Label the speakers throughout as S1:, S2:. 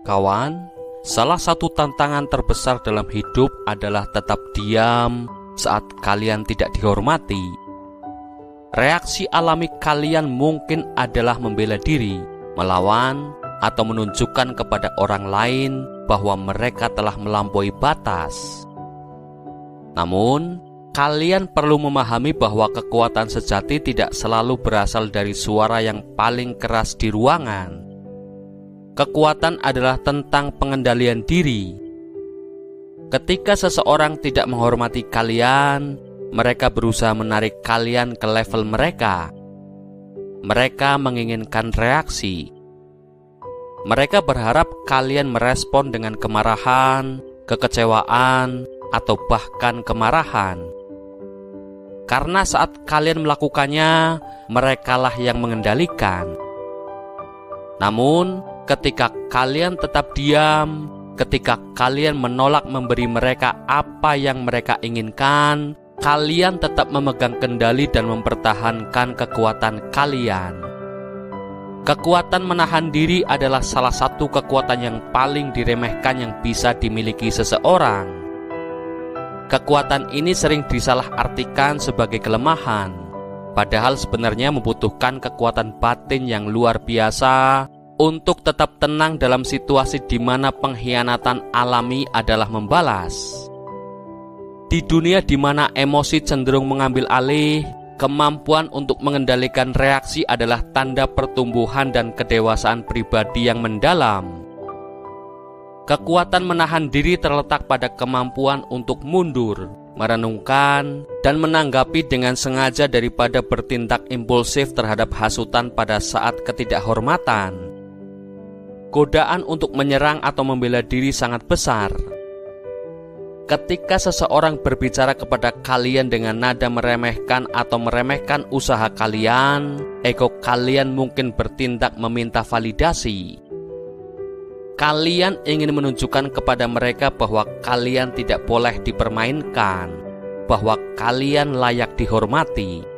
S1: Kawan, salah satu tantangan terbesar dalam hidup adalah tetap diam saat kalian tidak dihormati. Reaksi alami kalian mungkin adalah membela diri, melawan, atau menunjukkan kepada orang lain bahwa mereka telah melampaui batas. Namun, kalian perlu memahami bahwa kekuatan sejati tidak selalu berasal dari suara yang paling keras di ruangan. Kekuatan adalah tentang pengendalian diri. Ketika seseorang tidak menghormati kalian, mereka berusaha menarik kalian ke level mereka. Mereka menginginkan reaksi. Mereka berharap kalian merespon dengan kemarahan, kekecewaan, atau bahkan kemarahan. Karena saat kalian melakukannya, merekalah yang mengendalikan. Namun, ketika kalian tetap diam, ketika kalian menolak memberi mereka apa yang mereka inginkan, kalian tetap memegang kendali dan mempertahankan kekuatan kalian. Kekuatan menahan diri adalah salah satu kekuatan yang paling diremehkan yang bisa dimiliki seseorang. Kekuatan ini sering disalahartikan sebagai kelemahan, padahal sebenarnya membutuhkan kekuatan batin yang luar biasa untuk tetap tenang dalam situasi di mana pengkhianatan alami adalah membalas. Di dunia di mana emosi cenderung mengambil alih, kemampuan untuk mengendalikan reaksi adalah tanda pertumbuhan dan kedewasaan pribadi yang mendalam. Kekuatan menahan diri terletak pada kemampuan untuk mundur, merenungkan, dan menanggapi dengan sengaja daripada bertindak impulsif terhadap hasutan pada saat ketidakhormatan. Godaan untuk menyerang atau membela diri sangat besar. Ketika seseorang berbicara kepada kalian dengan nada meremehkan atau meremehkan usaha kalian, ego kalian mungkin bertindak meminta validasi. Kalian ingin menunjukkan kepada mereka bahwa kalian tidak boleh dipermainkan, bahwa kalian layak dihormati.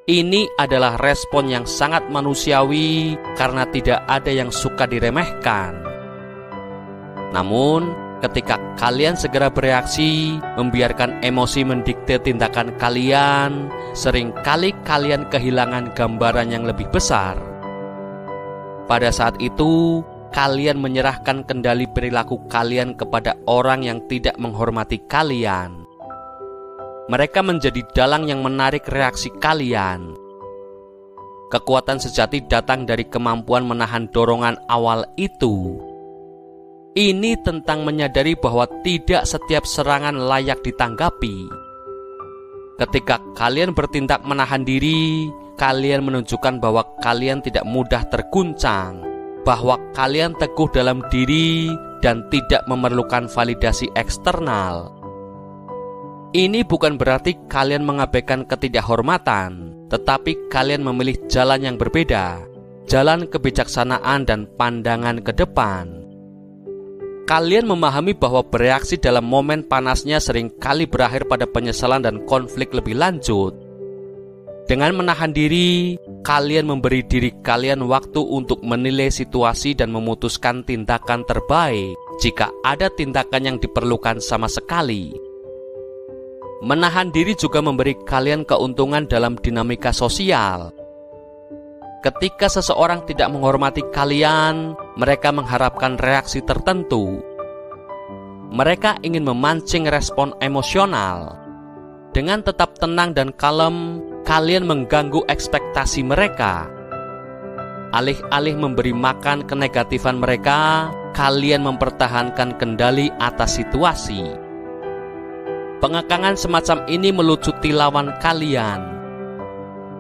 S1: Ini adalah respon yang sangat manusiawi karena tidak ada yang suka diremehkan. Namun, ketika kalian segera bereaksi, membiarkan emosi mendikte tindakan kalian, seringkali kalian kehilangan gambaran yang lebih besar. Pada saat itu, kalian menyerahkan kendali perilaku kalian kepada orang yang tidak menghormati kalian. Mereka menjadi dalang yang menarik reaksi kalian. Kekuatan sejati datang dari kemampuan menahan dorongan awal itu. Ini tentang menyadari bahwa tidak setiap serangan layak ditanggapi. Ketika kalian bertindak menahan diri, kalian menunjukkan bahwa kalian tidak mudah terguncang, bahwa kalian teguh dalam diri dan tidak memerlukan validasi eksternal. Ini bukan berarti kalian mengabaikan ketidakhormatan, tetapi kalian memilih jalan yang berbeda, jalan kebijaksanaan dan pandangan ke depan. Kalian memahami bahwa bereaksi dalam momen panasnya seringkali berakhir pada penyesalan dan konflik lebih lanjut. Dengan menahan diri, kalian memberi diri kalian waktu untuk menilai situasi dan memutuskan tindakan terbaik jika ada tindakan yang diperlukan sama sekali. Menahan diri juga memberi kalian keuntungan dalam dinamika sosial. Ketika seseorang tidak menghormati kalian, mereka mengharapkan reaksi tertentu. Mereka ingin memancing respon emosional. Dengan tetap tenang dan kalem, kalian mengganggu ekspektasi mereka. Alih-alih memberi makan kenegatifan mereka, kalian mempertahankan kendali atas situasi. Pengekangan semacam ini melucuti lawan kalian,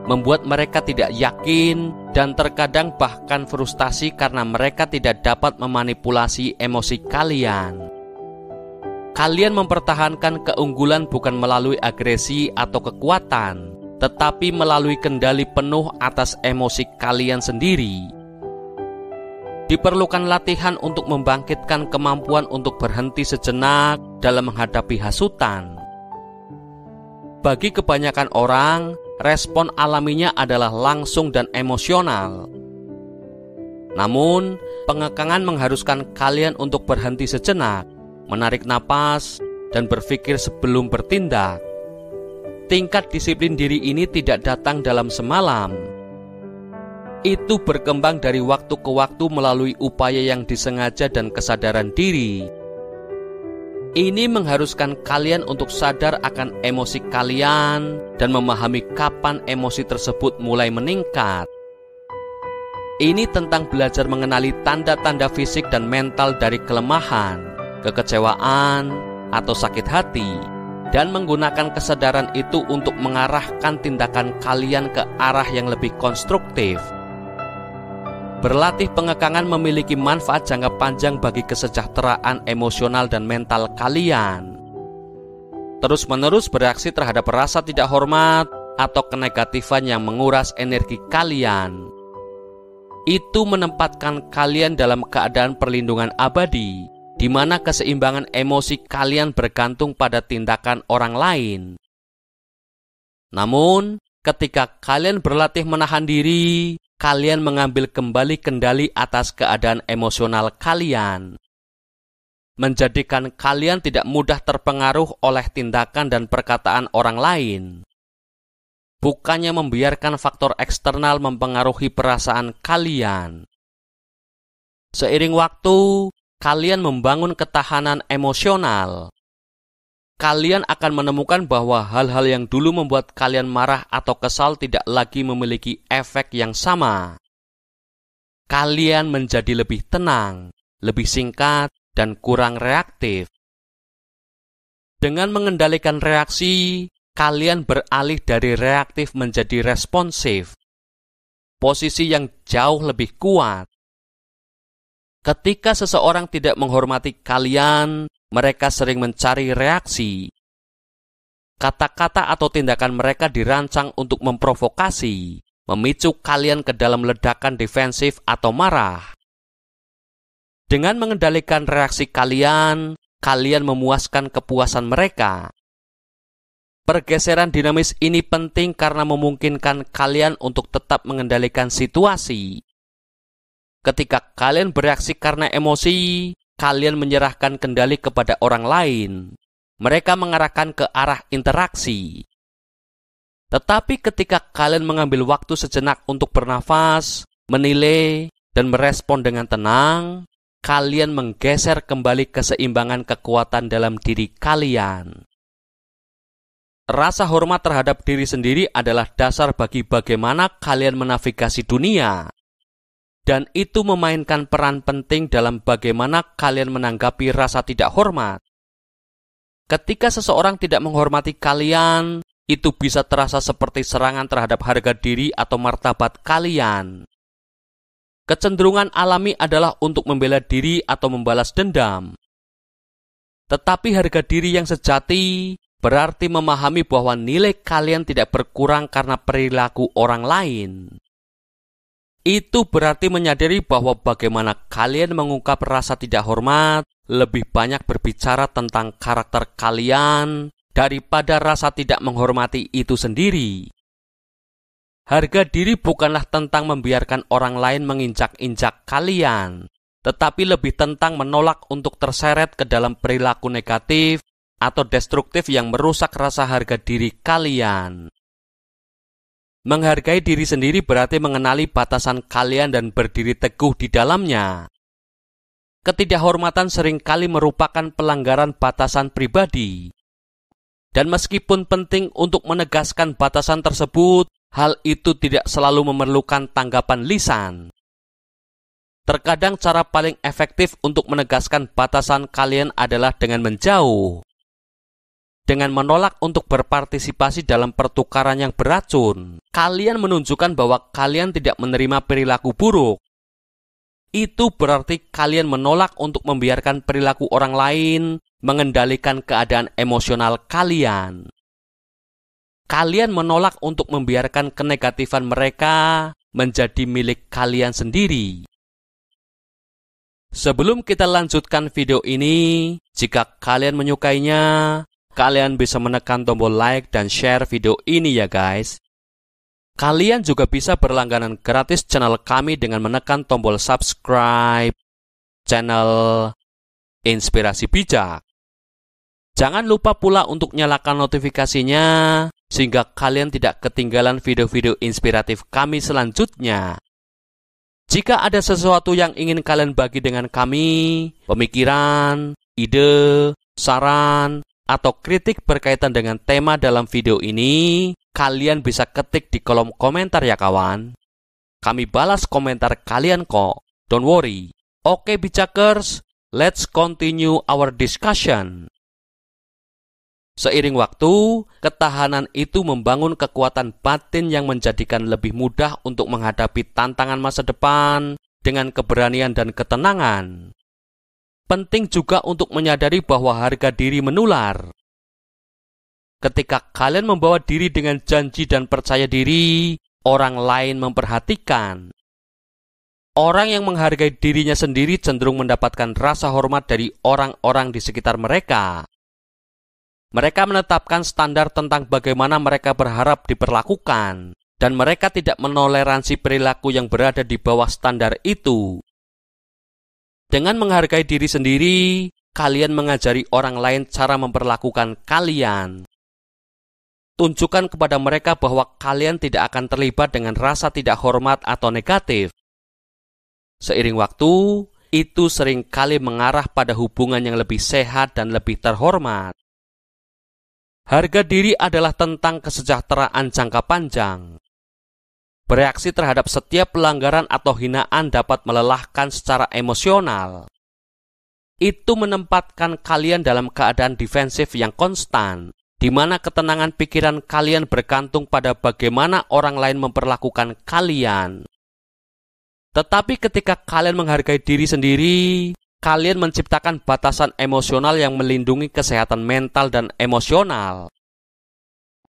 S1: membuat mereka tidak yakin dan terkadang bahkan frustasi karena mereka tidak dapat memanipulasi emosi kalian. Kalian mempertahankan keunggulan bukan melalui agresi atau kekuatan, tetapi melalui kendali penuh atas emosi kalian sendiri. Diperlukan latihan untuk membangkitkan kemampuan untuk berhenti sejenak dalam menghadapi hasutan. Bagi kebanyakan orang, respon alaminya adalah langsung dan emosional. Namun, pengekangan mengharuskan kalian untuk berhenti sejenak, menarik napas, dan berpikir sebelum bertindak. Tingkat disiplin diri ini tidak datang dalam semalam. Itu berkembang dari waktu ke waktu melalui upaya yang disengaja dan kesadaran diri. Ini mengharuskan kalian untuk sadar akan emosi kalian dan memahami kapan emosi tersebut mulai meningkat. Ini tentang belajar mengenali tanda-tanda fisik dan mental dari kelemahan, kekecewaan, atau sakit hati, dan menggunakan kesadaran itu untuk mengarahkan tindakan kalian ke arah yang lebih konstruktif. Berlatih pengekangan memiliki manfaat jangka panjang bagi kesejahteraan emosional dan mental kalian. Terus-menerus bereaksi terhadap rasa tidak hormat atau kenegatifan yang menguras energi kalian. Itu menempatkan kalian dalam keadaan perlindungan abadi, di mana keseimbangan emosi kalian bergantung pada tindakan orang lain. Namun, ketika kalian berlatih menahan diri, kalian mengambil kembali kendali atas keadaan emosional kalian, menjadikan kalian tidak mudah terpengaruh oleh tindakan dan perkataan orang lain. Bukannya membiarkan faktor eksternal mempengaruhi perasaan kalian. Seiring waktu, kalian membangun ketahanan emosional. Kalian akan menemukan bahwa hal-hal yang dulu membuat kalian marah atau kesal tidak lagi memiliki efek yang sama. Kalian menjadi lebih tenang, lebih singkat, dan kurang reaktif. Dengan mengendalikan reaksi, kalian beralih dari reaktif menjadi responsif, posisi yang jauh lebih kuat. Ketika seseorang tidak menghormati kalian, mereka sering mencari reaksi. Kata-kata atau tindakan mereka dirancang untuk memprovokasi, memicu kalian ke dalam ledakan defensif atau marah. Dengan mengendalikan reaksi kalian, kalian memuaskan kepuasan mereka. Pergeseran dinamis ini penting karena memungkinkan kalian untuk tetap mengendalikan situasi. Ketika kalian bereaksi karena emosi, kalian menyerahkan kendali kepada orang lain. Mereka mengarahkan ke arah interaksi. Tetapi ketika kalian mengambil waktu sejenak untuk bernafas, menilai, dan merespon dengan tenang, kalian menggeser kembali keseimbangan kekuatan dalam diri kalian. Rasa hormat terhadap diri sendiri adalah dasar bagi bagaimana kalian menavigasi dunia. Dan itu memainkan peran penting dalam bagaimana kalian menanggapi rasa tidak hormat. Ketika seseorang tidak menghormati kalian, itu bisa terasa seperti serangan terhadap harga diri atau martabat kalian. Kecenderungan alami adalah untuk membela diri atau membalas dendam. Tetapi harga diri yang sejati berarti memahami bahwa nilai kalian tidak berkurang karena perilaku orang lain. Itu berarti menyadari bahwa bagaimana kalian mengungkap rasa tidak hormat lebih banyak berbicara tentang karakter kalian daripada rasa tidak menghormati itu sendiri. Harga diri bukanlah tentang membiarkan orang lain menginjak-injak kalian, tetapi lebih tentang menolak untuk terseret ke dalam perilaku negatif atau destruktif yang merusak rasa harga diri kalian. Menghargai diri sendiri berarti mengenali batasan kalian dan berdiri teguh di dalamnya. Ketidakhormatan seringkali merupakan pelanggaran batasan pribadi. Dan meskipun penting untuk menegaskan batasan tersebut, hal itu tidak selalu memerlukan tanggapan lisan. Terkadang cara paling efektif untuk menegaskan batasan kalian adalah dengan menjauh. Dengan menolak untuk berpartisipasi dalam pertukaran yang beracun, kalian menunjukkan bahwa kalian tidak menerima perilaku buruk. Itu berarti kalian menolak untuk membiarkan perilaku orang lain mengendalikan keadaan emosional kalian. Kalian menolak untuk membiarkan kenegatifan mereka menjadi milik kalian sendiri. Sebelum kita lanjutkan video ini, jika kalian menyukainya, kalian bisa menekan tombol like dan share video ini ya guys. Kalian juga bisa berlangganan gratis channel kami dengan menekan tombol subscribe channel Inspirasi Bijak. Jangan lupa pula untuk nyalakan notifikasinya sehingga kalian tidak ketinggalan video-video inspiratif kami selanjutnya. Jika ada sesuatu yang ingin kalian bagi dengan kami, pemikiran, ide, saran, atau kritik berkaitan dengan tema dalam video ini, kalian bisa ketik di kolom komentar ya kawan. Kami balas komentar kalian kok. Don't worry. Oke Bijakers, let's continue our discussion. Seiring waktu, ketahanan itu membangun kekuatan batin yang menjadikan lebih mudah untuk menghadapi tantangan masa depan dengan keberanian dan ketenangan. Penting juga untuk menyadari bahwa harga diri menular. Ketika kalian membawa diri dengan janji dan percaya diri, orang lain memperhatikan. Orang yang menghargai dirinya sendiri cenderung mendapatkan rasa hormat dari orang-orang di sekitar mereka. Mereka menetapkan standar tentang bagaimana mereka berharap diperlakukan, dan mereka tidak menoleransi perilaku yang berada di bawah standar itu. Dengan menghargai diri sendiri, kalian mengajari orang lain cara memperlakukan kalian. Tunjukkan kepada mereka bahwa kalian tidak akan terlibat dengan rasa tidak hormat atau negatif. Seiring waktu, itu seringkali mengarah pada hubungan yang lebih sehat dan lebih terhormat. Harga diri adalah tentang kesejahteraan jangka panjang. Bereaksi terhadap setiap pelanggaran atau hinaan dapat melelahkan secara emosional. Itu menempatkan kalian dalam keadaan defensif yang konstan, di mana ketenangan pikiran kalian bergantung pada bagaimana orang lain memperlakukan kalian. Tetapi ketika kalian menghargai diri sendiri, kalian menciptakan batasan emosional yang melindungi kesehatan mental dan emosional.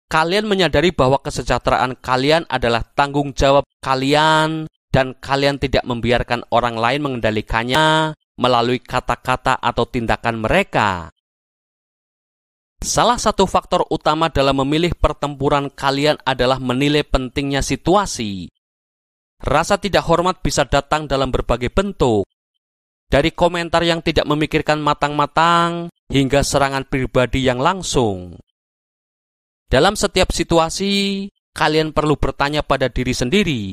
S1: Kalian menyadari bahwa kesejahteraan kalian adalah tanggung jawab kalian, dan kalian tidak membiarkan orang lain mengendalikannya melalui kata-kata atau tindakan mereka. Salah satu faktor utama dalam memilih pertempuran kalian adalah menilai pentingnya situasi. Rasa tidak hormat bisa datang dalam berbagai bentuk, dari komentar yang tidak memikirkan matang-matang hingga serangan pribadi yang langsung. Dalam setiap situasi, kalian perlu bertanya pada diri sendiri,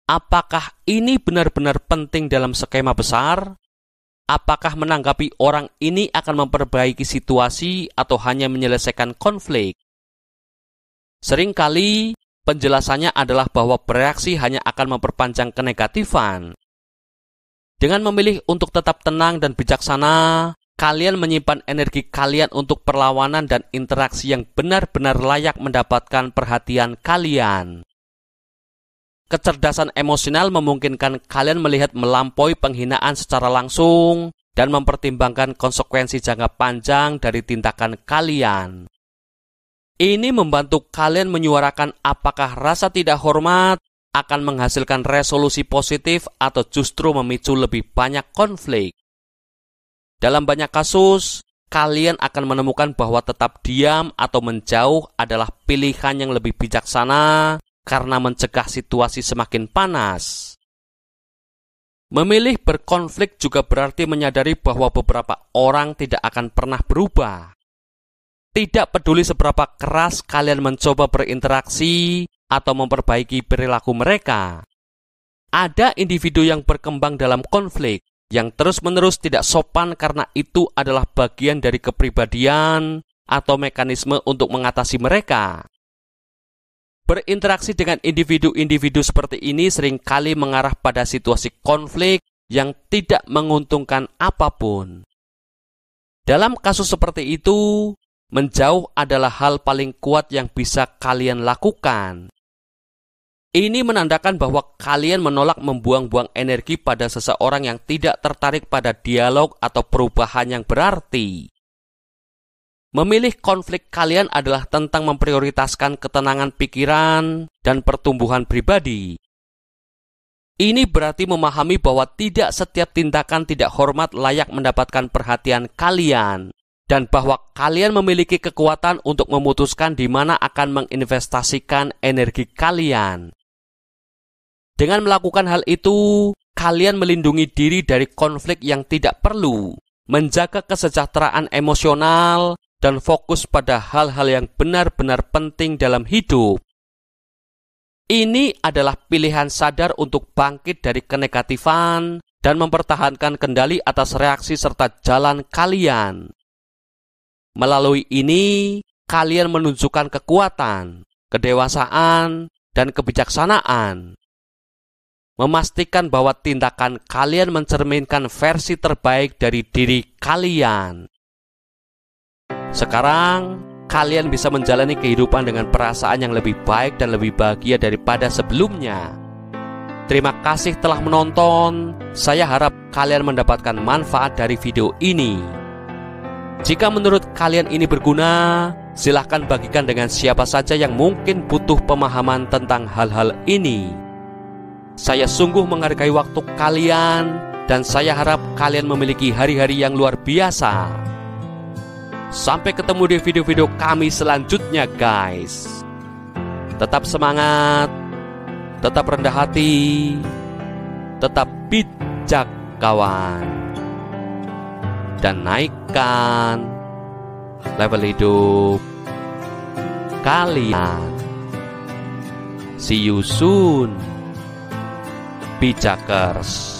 S1: apakah ini benar-benar penting dalam skema besar? Apakah menanggapi orang ini akan memperbaiki situasi atau hanya menyelesaikan konflik? Seringkali penjelasannya adalah bahwa bereaksi hanya akan memperpanjang kenegatifan. Dengan memilih untuk tetap tenang dan bijaksana, kalian menyimpan energi kalian untuk perlawanan dan interaksi yang benar-benar layak mendapatkan perhatian kalian. Kecerdasan emosional memungkinkan kalian melihat melampaui penghinaan secara langsung dan mempertimbangkan konsekuensi jangka panjang dari tindakan kalian. Ini membantu kalian menyuarakan apakah rasa tidak hormat akan menghasilkan resolusi positif atau justru memicu lebih banyak konflik. Dalam banyak kasus, kalian akan menemukan bahwa tetap diam atau menjauh adalah pilihan yang lebih bijaksana karena mencegah situasi semakin panas. Memilih berkonflik juga berarti menyadari bahwa beberapa orang tidak akan pernah berubah. Tidak peduli seberapa keras kalian mencoba berinteraksi atau memperbaiki perilaku mereka. Ada individu yang berkembang dalam konflik, yang terus-menerus tidak sopan karena itu adalah bagian dari kepribadian atau mekanisme untuk mengatasi mereka. Berinteraksi dengan individu-individu seperti ini seringkali mengarah pada situasi konflik yang tidak menguntungkan apapun. Dalam kasus seperti itu, menjauh adalah hal paling kuat yang bisa kalian lakukan. Ini menandakan bahwa kalian menolak membuang-buang energi pada seseorang yang tidak tertarik pada dialog atau perubahan yang berarti. Memilih konflik kalian adalah tentang memprioritaskan ketenangan pikiran dan pertumbuhan pribadi. Ini berarti memahami bahwa tidak setiap tindakan tidak hormat layak mendapatkan perhatian kalian, dan bahwa kalian memiliki kekuatan untuk memutuskan di mana akan menginvestasikan energi kalian. Dengan melakukan hal itu, kalian melindungi diri dari konflik yang tidak perlu, menjaga kesejahteraan emosional, dan fokus pada hal-hal yang benar-benar penting dalam hidup. Ini adalah pilihan sadar untuk bangkit dari kenegatifan dan mempertahankan kendali atas reaksi serta jalan kalian. Melalui ini, kalian menunjukkan kekuatan, kedewasaan, dan kebijaksanaan. Memastikan bahwa tindakan kalian mencerminkan versi terbaik dari diri kalian. Sekarang, kalian bisa menjalani kehidupan dengan perasaan yang lebih baik dan lebih bahagia daripada sebelumnya. Terima kasih telah menonton. Saya harap kalian mendapatkan manfaat dari video ini. Jika menurut kalian ini berguna, silahkan bagikan dengan siapa saja yang mungkin butuh pemahaman tentang hal-hal ini. Saya sungguh menghargai waktu kalian, dan saya harap kalian memiliki hari-hari yang luar biasa. Sampai ketemu di video-video kami selanjutnya, guys. Tetap semangat, tetap rendah hati, tetap bijak, kawan. Dan naikkan level hidup kalian. See you soon, Bijakers.